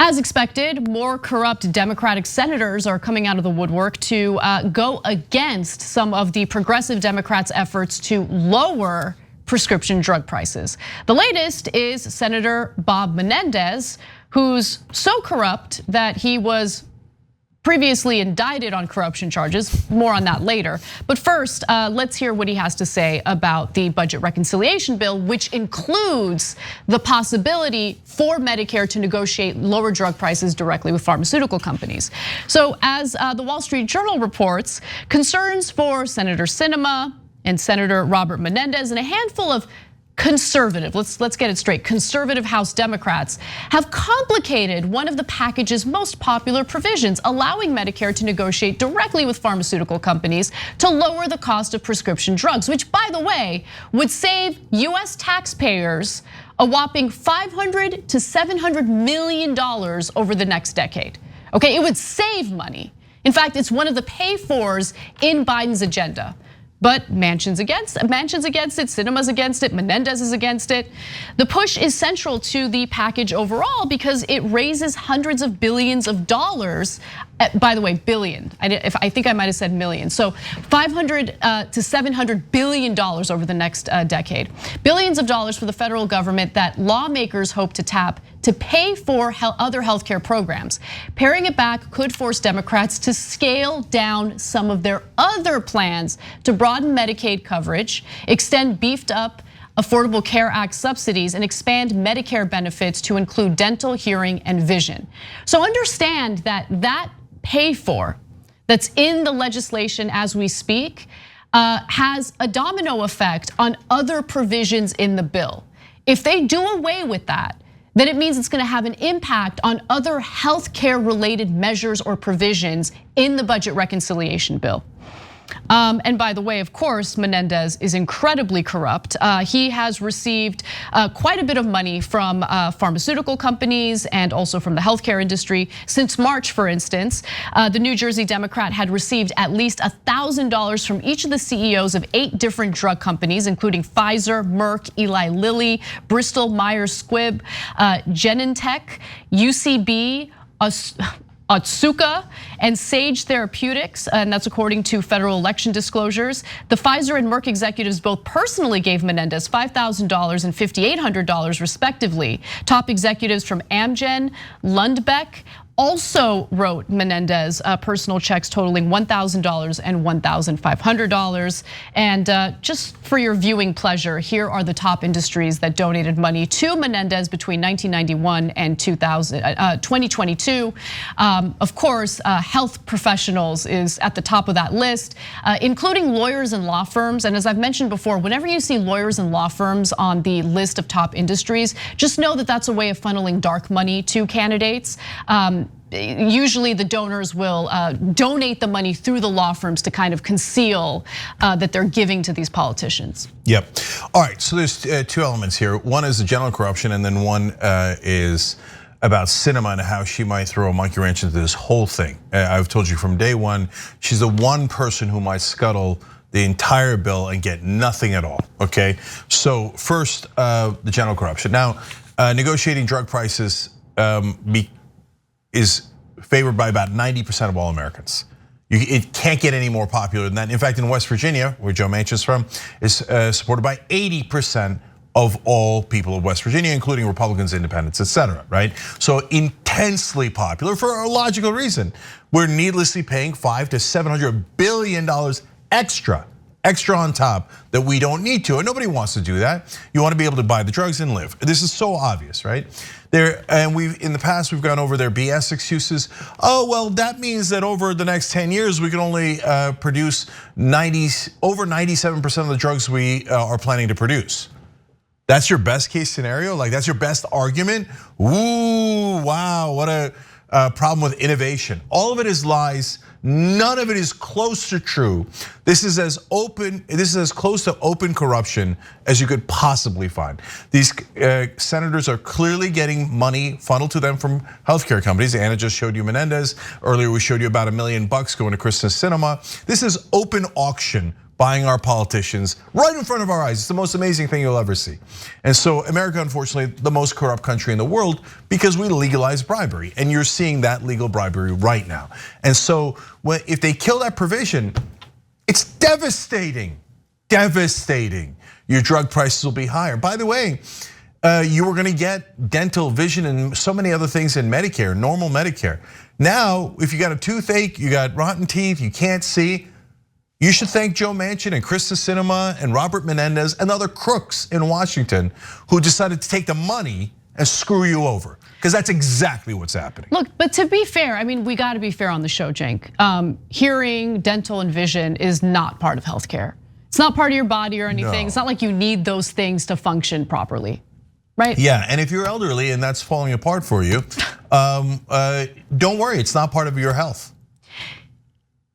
As expected, more corrupt Democratic senators are coming out of the woodwork to go against some of the progressive Democrats' efforts to lower prescription drug prices. The latest is Senator Bob Menendez, who's so corrupt that he was previously indicted on corruption charges. More on that later. But first, let's hear what he has to say about the budget reconciliation bill, which includes the possibility for Medicare to negotiate lower drug prices directly with pharmaceutical companies. So as the Wall Street Journal reports, concerns for Senator Sinema and Senator Robert Menendez and a handful of conservative, let's get it straight, conservative House Democrats have complicated one of the package's most popular provisions, allowing Medicare to negotiate directly with pharmaceutical companies to lower the cost of prescription drugs, which, by the way, would save US taxpayers a whopping $500 to $700 million over the next decade. Okay, it would save money. In fact, it's one of the pay-fors in Biden's agenda. But Manchin's against it, Sinema's against it, Menendez is against it. The push is central to the package overall because it raises hundreds of billions of dollars. By the way, billion. I think I might have said million. So 500 to 700 billion dollars over the next decade. Billions of dollars for the federal government that lawmakers hope to tap to pay for other healthcare programs. Paring it back could force Democrats to scale down some of their other plans to broaden Medicaid coverage, extend beefed up Affordable Care Act subsidies, and expand Medicare benefits to include dental, hearing, and vision. So understand that pay for that's in the legislation as we speak has a domino effect on other provisions in the bill. If they do away with that, then it means it's gonna have an impact on other healthcare related measures or provisions in the budget reconciliation bill. And by the way, of course, Menendez is incredibly corrupt. He has received quite a bit of money from pharmaceutical companies and also from the healthcare industry. Since March, for instance, the New Jersey Democrat had received at least $1,000 from each of the CEOs of 8 different drug companies, including Pfizer, Merck, Eli Lilly, Bristol Myers Squibb, Genentech, UCB, Otsuka, and Sage Therapeutics, and that's according to federal election disclosures. The Pfizer and Merck executives both personally gave Menendez $5,000 and $5,800 respectively. Top executives from Amgen, Lundbeck, also wrote Menendez personal checks totaling $1,000 and $1,500. And just for your viewing pleasure, here are the top industries that donated money to Menendez between 1991 and 2022. Of course, health professionals is at the top of that list, including lawyers and law firms. And as I've mentioned before, whenever you see lawyers and law firms on the list of top industries, just know that that's a way of funneling dark money to candidates. Usually the donors will donate the money through the law firms to kind of conceal that they're giving to these politicians. Yep. All right, so there's 2 elements here. One is the general corruption, and then one is about Sinema and how she might throw a monkey wrench into this whole thing. I've told you from day one, she's the one person who might scuttle the entire bill and get nothing at all, okay? So first, the general corruption. Now, negotiating drug prices is favored by about 90% of all Americans. It can't get any more popular than that. In fact, in West Virginia, where Joe Manchin's from, is supported by 80% of all people of West Virginia, including Republicans, independents, etc. right? So intensely popular for a logical reason. We're needlessly paying $500 to $700 billion extra on top that we don't need to, and nobody wants to do that. You want to be able to buy the drugs and live. This is so obvious, right? And in the past we've gone over their BS excuses. Oh, well, that means that over the next 10 years we can only produce over 97% of the drugs we are planning to produce. That's your best case scenario? Like that's your best argument? Ooh, wow, what a problem with innovation. All of it is lies. None of it is close to true. This is as close to open corruption as you could possibly find. These senators are clearly getting money funneled to them from healthcare companies. Anna just showed you Menendez. Earlier we showed you about $1 million going to Kristen Sinema. This is open auction buying our politicians right in front of our eyes. It's the most amazing thing you'll ever see. And so America, unfortunately, the most corrupt country in the world because we legalize bribery. And you're seeing that legal bribery right now. And so if they kill that provision, it's devastating, devastating. Your drug prices will be higher. By the way, you were gonna get dental, vision, and so many other things in Medicare, normal Medicare. Now, if you got a toothache, you got rotten teeth, you can't see, you should thank Joe Manchin and Krista Sinema and Robert Menendez and other crooks in Washington who decided to take the money and screw you over. Because that's exactly what's happening. Look, but to be fair, I mean, we got to be fair on the show, Cenk. Hearing, dental, and vision is not part of healthcare. It's not part of your body or anything. No. It's not like you need those things to function properly, right? Yeah, and if you're elderly and that's falling apart for you, don't worry, it's not part of your health.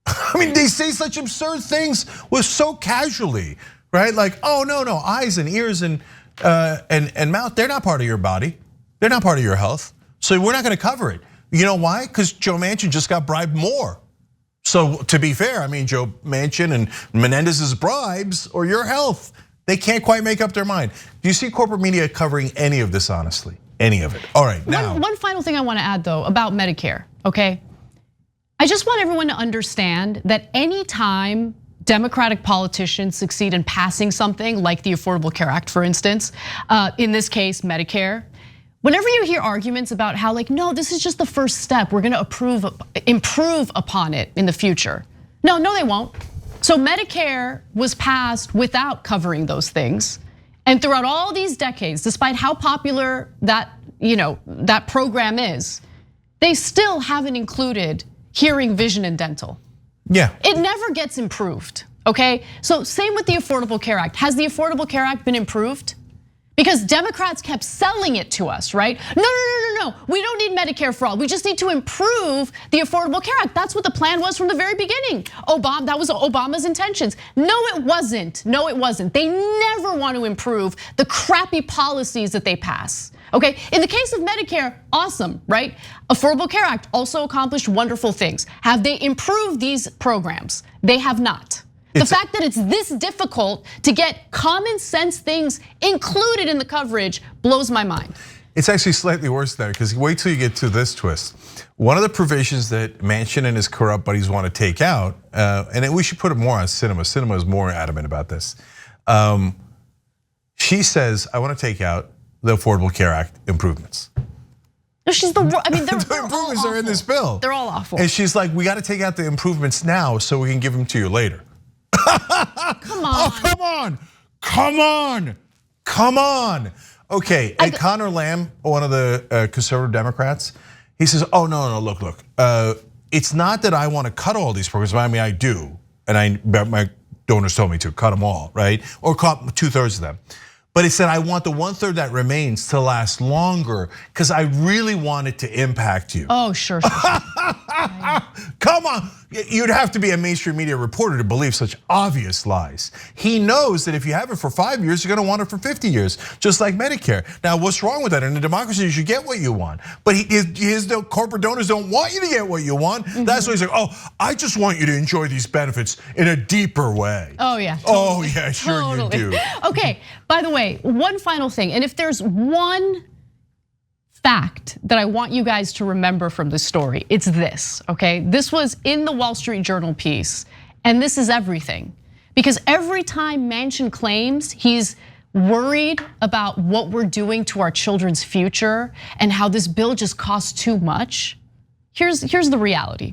I mean, they say such absurd things with so casually, right? Like, oh no, eyes and ears and mouth, they're not part of your body. They're not part of your health. So we're not gonna cover it. You know why? Because Joe Manchin just got bribed more. So to be fair, I mean, Joe Manchin and Menendez's bribes or your health, they can't quite make up their mind. Do you see corporate media covering any of this, honestly? Any of it? All right, now. One final thing I wanna add though about Medicare, okay? I just want everyone to understand that anytime Democratic politicians succeed in passing something like the Affordable Care Act, for instance, in this case, Medicare, whenever you hear arguments about how like, no, this is just the first step, we're gonna improve upon it in the future. No, they won't. So Medicare was passed without covering those things. And throughout all these decades, despite how popular that program is, they still haven't included hearing, vision, and dental. Yeah. It never gets improved, okay? So same with the Affordable Care Act. Has the Affordable Care Act been improved? Because Democrats kept selling it to us, right? No, we don't need Medicare for all. We just need to improve the Affordable Care Act. That's what the plan was from the very beginning. That was Obama's intentions. No, it wasn't. They never want to improve the crappy policies that they pass. Okay, in the case of Medicare, awesome, right? Affordable Care Act also accomplished wonderful things. Have they improved these programs? They have not. The fact that it's this difficult to get common sense things included in the coverage blows my mind. It's actually slightly worse than that, because wait till you get to this twist. One of the provisions that Manchin and his corrupt buddies want to take out, and we should put it more on Sinema. Sinema is more adamant about this. She says, I want to take out the Affordable Care Act improvements. No, she's the worst. I mean, the improvements are in this bill. They're all awful. And she's like, we got to take out the improvements now so we can give them to you later. Come on. Oh, come on. Okay, and Connor Lamb, one of the conservative Democrats, he says, oh no, look. It's not that I want to cut all these programs, I mean, I do. And my donors told me to cut them all, right? Or cut 2/3 of them. But he said, I want the 1/3 that remains to last longer because I really want it to impact you. Oh, sure. Come on, you'd have to be a mainstream media reporter to believe such obvious lies. He knows that if you have it for 5 years, you're gonna want it for 50 years, just like Medicare. Now, what's wrong with that? In a democracy, you should get what you want. But his corporate donors don't want you to get what you want. That's why he's like, oh, I just want you to enjoy these benefits in a deeper way. Oh yeah. Totally. Oh yeah, sure totally. You do. Okay, by the way, one final thing, and if there's one fact that I want you guys to remember from this story, it's this, okay? This was in the Wall Street Journal piece, and this is everything. Because every time Manchin claims he's worried about what we're doing to our children's future and how this bill just costs too much, here's the reality.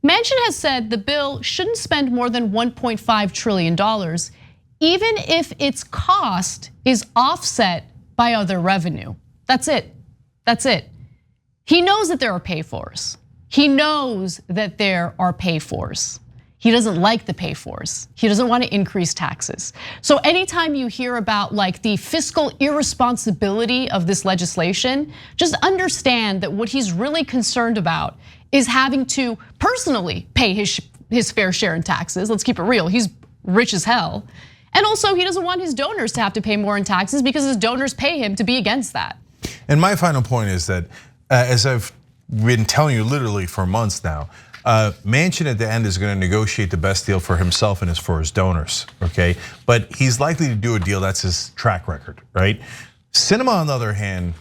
Manchin has said the bill shouldn't spend more than $1.5 trillion, even if its cost is offset by other revenue. That's it. He knows that there are pay-fors. He knows that there are pay-fors. He doesn't like the pay-fors. He doesn't want to increase taxes. So anytime you hear about like the fiscal irresponsibility of this legislation, just understand that what he's really concerned about is having to personally pay his fair share in taxes. Let's keep it real, he's rich as hell. And also he doesn't want his donors to have to pay more in taxes because his donors pay him to be against that. And my final point is that, as I've been telling you literally for months now, Manchin at the end is going to negotiate the best deal for himself and for his donors, okay? But he's likely to do a deal that's his track record, right? Sinema, on the other hand,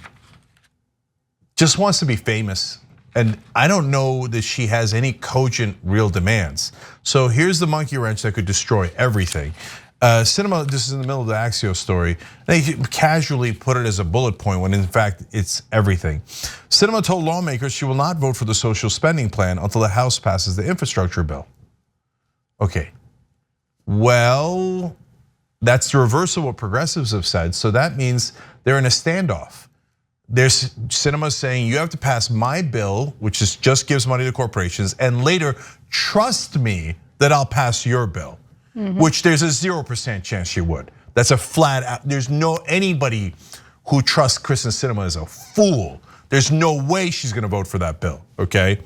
just wants to be famous. And I don't know that she has any cogent real demands. So here's the monkey wrench that could destroy everything. Sinema, this is in the middle of the Axios story, they casually put it as a bullet point when in fact it's everything. Sinema told lawmakers she will not vote for the social spending plan until the House passes the infrastructure bill. Okay, well, that's the reverse of what progressives have said, so that means they're in a standoff. There's Sinema saying you have to pass my bill, which just gives money to corporations, and later trust me that I'll pass your bill. Which there's a 0% chance she would. That's a flat out, there's no anybody who trusts Kristen Sinema is a fool. There's no way she's gonna vote for that bill, okay?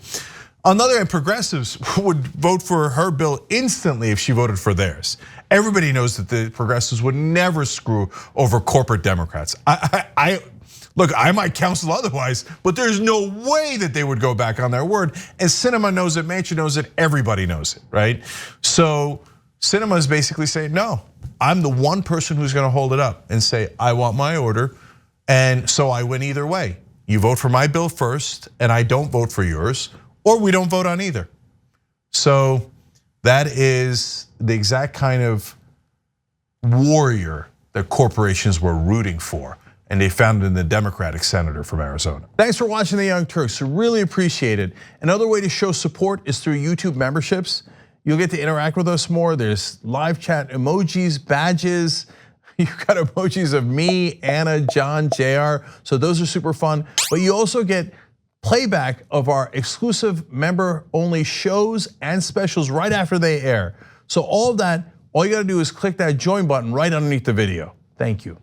On the other hand, progressives would vote for her bill instantly if she voted for theirs. Everybody knows that the progressives would never screw over corporate Democrats. Look, I might counsel otherwise, but there's no way that they would go back on their word. And Sinema knows it, Manchin knows it, everybody knows it, right? So Sinema is basically saying, no, I'm the one person who's gonna hold it up and say, I want my order, and so I win either way. You vote for my bill first, and I don't vote for yours, or we don't vote on either. So that is the exact kind of warrior that corporations were rooting for, and they found it in the Democratic senator from Arizona. Thanks for watching the Young Turks, really appreciate it. Another way to show support is through YouTube memberships. You'll get to interact with us more. There's live chat emojis, badges. You've got emojis of me, Anna, John, JR. So those are super fun. But you also get playback of our exclusive member-only shows and specials right after they air. So all of that, all you gotta do is click that join button right underneath the video. Thank you.